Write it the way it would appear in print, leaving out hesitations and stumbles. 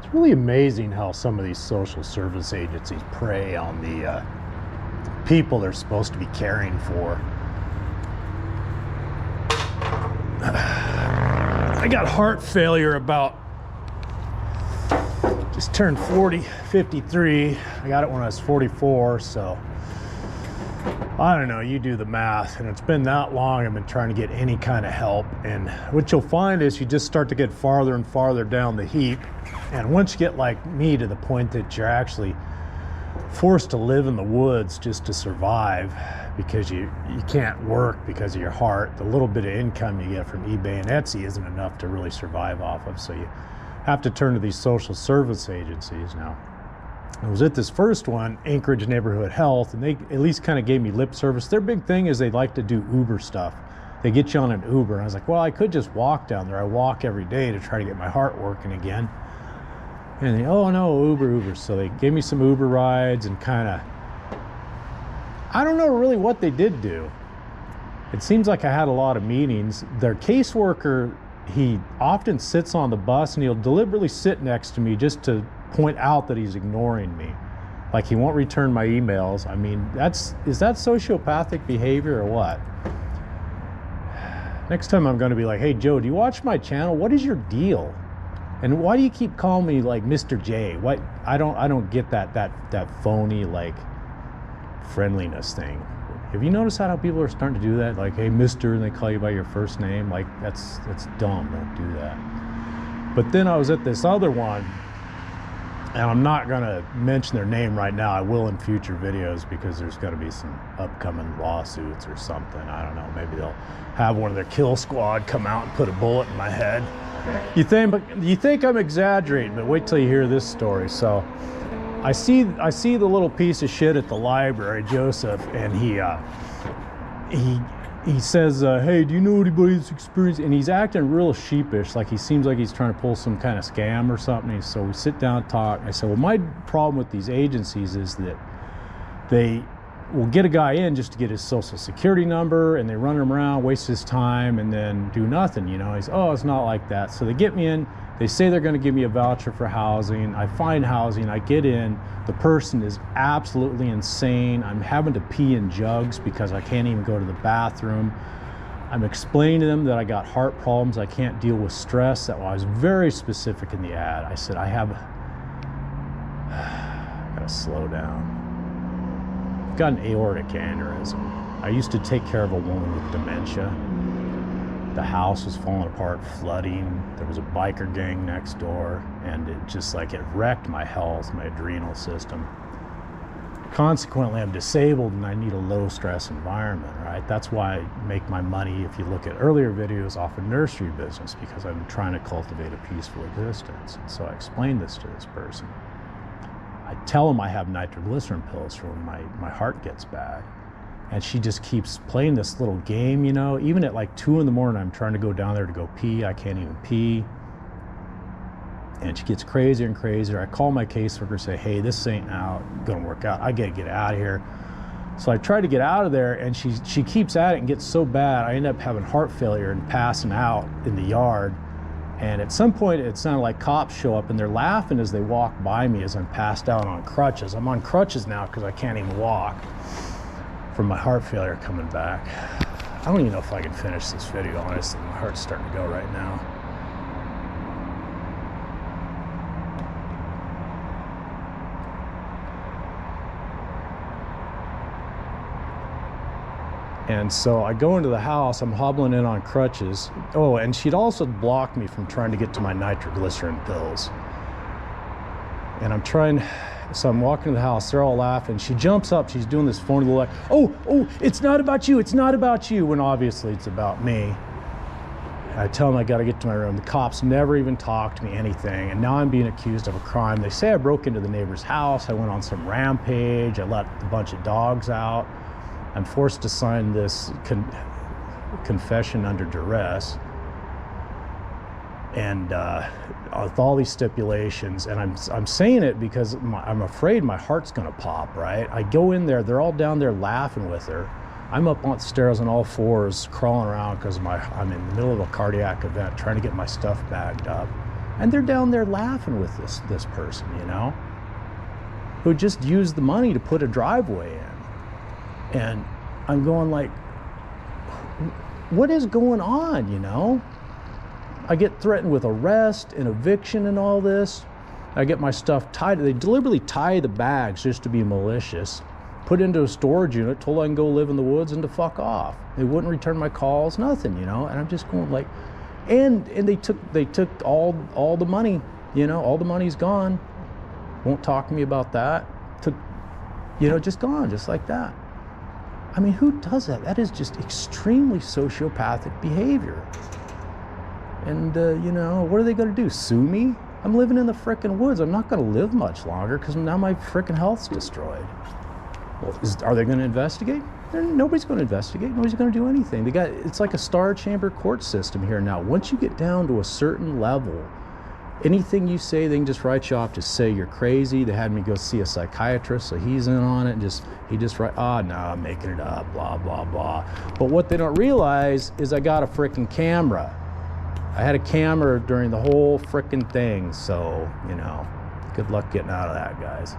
It's really amazing how some of these social service agencies prey on the people they're supposed to be caring for. I got heart failure just turned 53. I got it when I was 44, so I don't know, you do the math, and it's been that long I've been trying to get any kind of help. And what you'll find is you just start to get farther and farther down the heap, and once you get like me to the point that you're actually forced to live in the woods just to survive because you can't work because of your heart, the little bit of income you get from eBay and Etsy isn't enough to really survive off of, so you have to turn to these social service agencies. Now, I was at this first one, Anchorage Neighborhood Health, and they at least kind of gave me lip service. Their big thing is they like to do Uber stuff. They get you on an Uber. And I was like, well, I could just walk down there. I walk every day to try to get my heart working again. And they, oh no, Uber. So they gave me some Uber rides and kind of, I don't know really what they did do. It seems like I had a lot of meetings. Their caseworker, he often sits on the bus and he'll deliberately sit next to me just to point out that he's ignoring me. Like he won't return my emails. I mean, is that sociopathic behavior or what? Next time I'm going to be like, hey Joe, do you watch my channel? What is your deal? And why do you keep calling me like Mr. J? What? I don't get that phony like friendliness thing. Have you noticed how people are starting to do that? Like, hey, Mister, and they call you by your first name. Like, that's dumb. Don't do that. But then I was at this other one, and I'm not gonna mention their name right now. I will in future videos because there's gonna be some upcoming lawsuits or something. I don't know. Maybe they'll have one of their kill squad come out and put a bullet in my head. You think I'm exaggerating, but wait till you hear this story. So I see the little piece of shit at the library, Joseph, and he says, hey, do you know anybody that's experienced? And he's acting real sheepish, like he seems like he's trying to pull some kind of scam or something. And so we sit down and talk. I said, well, my problem with these agencies is that they will get a guy in just to get his social security number, and they run him around, waste his time, and then do nothing, you know. He's, oh, it's not like that. So they get me in. They say they're going to give me a voucher for housing. I find housing. I get in. The person is absolutely insane. I'm having to pee in jugs because I can't even go to the bathroom. I'm explaining to them that I got heart problems. I can't deal with stress. That I was very specific in the ad. I said, I gotta slow down. I've got an aortic aneurysm. I used to take care of a woman with dementia. The house was falling apart, flooding. There was a biker gang next door, and it wrecked my health, my adrenal system. Consequently, I'm disabled and I need a low stress environment, right? That's why I make my money, if you look at earlier videos, off a nursery business, because I'm trying to cultivate a peaceful existence. So I explained this to this person. I tell them I have nitroglycerin pills for when my heart gets bad. And she just keeps playing this little game, you know. Even at like 2 in the morning, I'm trying to go down there to go pee. I can't even pee. And she gets crazier and crazier. I call my caseworker, say, hey, this ain't gonna work out. I gotta get out of here. So I try to get out of there, and she keeps at it and gets so bad, I end up having heart failure and passing out in the yard. And at some point, it sounded like cops show up, and they're laughing as they walk by me as I'm passed out on crutches. I'm on crutches now because I can't even walk from my heart failure coming back. I don't even know if I can finish this video, honestly. My heart's starting to go right now. And so I go into the house, I'm hobbling in on crutches. Oh, and she'd also blocked me from trying to get to my nitroglycerin pills. And so I'm walking to the house, they're all laughing. She jumps up, she's doing this phony little like, oh, it's not about you, it's not about you, when obviously it's about me. And I tell them I gotta get to my room. The cops never even talked to me anything, and now I'm being accused of a crime. They say I broke into the neighbor's house, I went on some rampage, I let a bunch of dogs out. I'm forced to sign this confession under duress. And with all these stipulations, and I'm saying it because I'm afraid my heart's gonna pop, right? I go in there, they're all down there laughing with her. I'm up on the stairs on all fours, crawling around because I'm in the middle of a cardiac event, trying to get my stuff bagged up. And they're down there laughing with this person, you know, who just used the money to put a driveway in. And I'm going like, what is going on, you know? I get threatened with arrest and eviction and all this. I get my stuff tied. They deliberately tie the bags just to be malicious. Put into a storage unit, told I can go live in the woods and to fuck off. They wouldn't return my calls, nothing, you know. And I'm just going like, and they took all the money, you know. All the money's gone. Won't talk to me about that. Took, you know, just gone, just like that. I mean, who does that? That is just extremely sociopathic behavior. And you know, what are they going to do? Sue me? I'm living in the frickin' woods. I'm not going to live much longer because now my frickin' health's destroyed. Well, are they going to investigate? Nobody's going to investigate. Nobody's going to do anything. It's like a star chamber court system here now. Once you get down to a certain level, anything you say, they can just write you off. Just say you're crazy. They had me go see a psychiatrist, so he's in on it. And he just write, no, I'm making it up, blah, blah, blah. But what they don't realize is I got a frickin' camera. I had a camera during the whole frickin' thing. So, you know, good luck getting out of that, guys.